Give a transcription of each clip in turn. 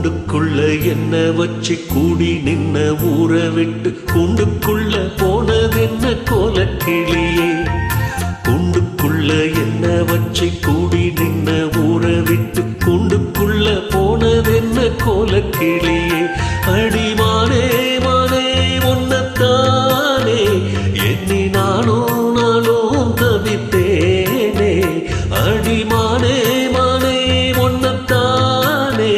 கூண்டுக்குள்ள என்ன வச்சு கூடி நின்ன ஊற விட்டு கூண்டுக்குள்ள போனதென்ன கோலக்கிளியே. கூண்டுக்குள்ள என்ன வச்சு கூடி நின்ன ஊற விட்டு கூண்டுக்குள்ள போனதென்ன கோலக்கிளியே. அடிமானே மானே ஒன்னத்தானே எண்ணி நானும் நாளும் தவித்தேனே. அடிமானே மானே ஒன்னத்தானே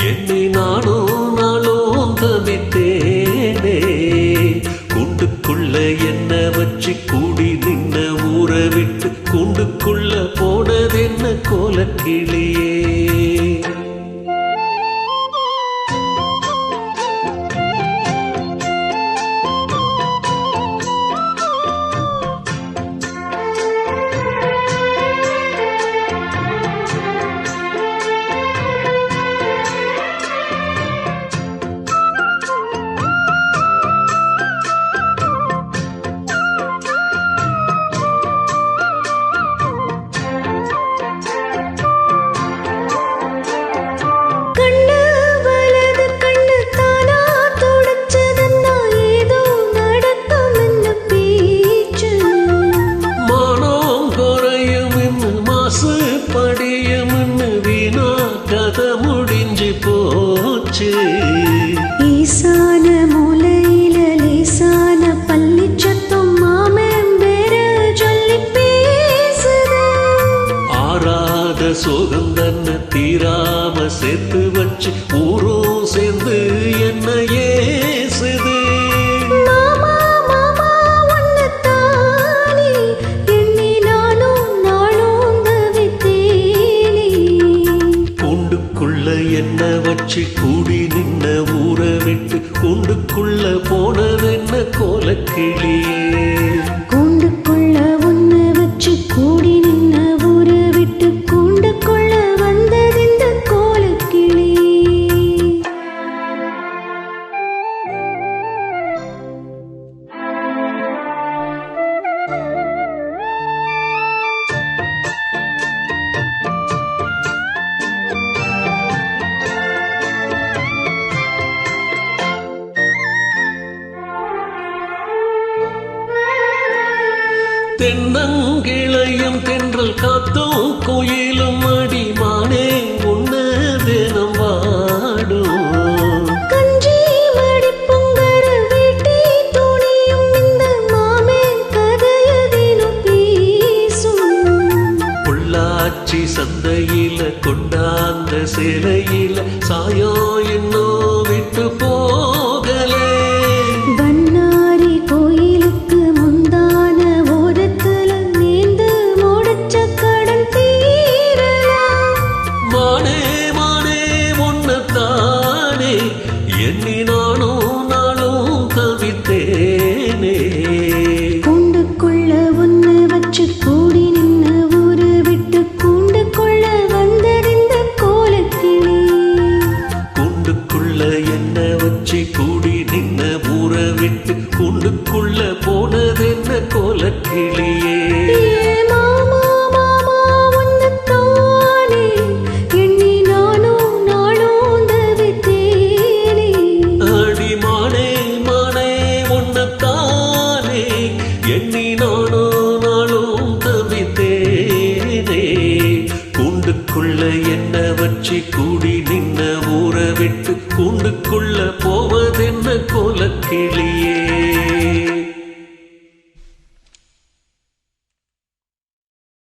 எண்ணி நானும் நாளும் தவித்தேனே. கூண்டுக்குள்ள என்ன வச்சு கூடி நின்ன ஊற விட்டு கூண்டுக்குள்ள போனதென்ன கோலக்கிளியே. ஈசான மூலையில லேசான பள்ளிச்சத்தம் மாமன் பேர சொல்லி பேசுது. ஆறாத சோகம் தன்ன தீராம சேர்த்து வச்சு ஊரும் சேர்ந்து என்ன ஏசுது. மாமா மாமா ஒன்னத்தானே எண்ணி நானும் நாளும் தவித்தேனே. கூண்டுக்குள்ள என்ன வச்சு கூடி நின்ன ஊற விட்டு கூண்டுக்குள்ள போனதென்ன கோலக்கிளியே. கூண்டுக்குள்ள ஒன்னு வச்சு கூடி நின்ன ஊற விட்டு கூண்டுக்குள்ள வந்ததெந்த கோலக்கிளி. தென்னங்கிளையும் தென்றல் காத்தும் கோயிலும் அடிமானே உன்ன தினம் வாடும். கஞ்சி மடிப்புங்கர வீட்டி துணியும் இந்த மாமன் கதையதிலும் பேசும். பொள்ளாச்சி சந்தையில கொண்டாந்த சிலையில சாயம் என்னோ விட்டு போகலே. பண்ணாரி கோயிலுக்கு முந்தான ஓரத்துல நீந்து முடிச்ச கடன் தீரலாம். மானே மானே ஒன்னத்தானே எண்ணி நானும் நாளும் தவித்தேனே. கூண்டுக்குள்ள ஒன்னு வச்சு கூடி நின்ன ஊற விட்டு கூண்டுக்குள்ள வந்தறிந்த கோலக்கிளி. கூண்டுக்குள்ள என்ன வச்சு கூடி நின்ன ஊற விட்டு கூண்டுக்குள்ள போனதென்ன கோலக்கிளியே. ஏ மாமா மாமா ஒன்னத்தானே எண்ணி நானும் நாளும் தவித்தேனே. அடிமானே மானே ஒன்னத்தானே எண்ணி நானும் நாளும் தவித்தேனே. கூண்டுக்குள்ள என்ன வச்சு கூடி நின்ன ஊற விட்டு கூண்டுக்குள்ள போவதென்ன கோலக்கிளியே.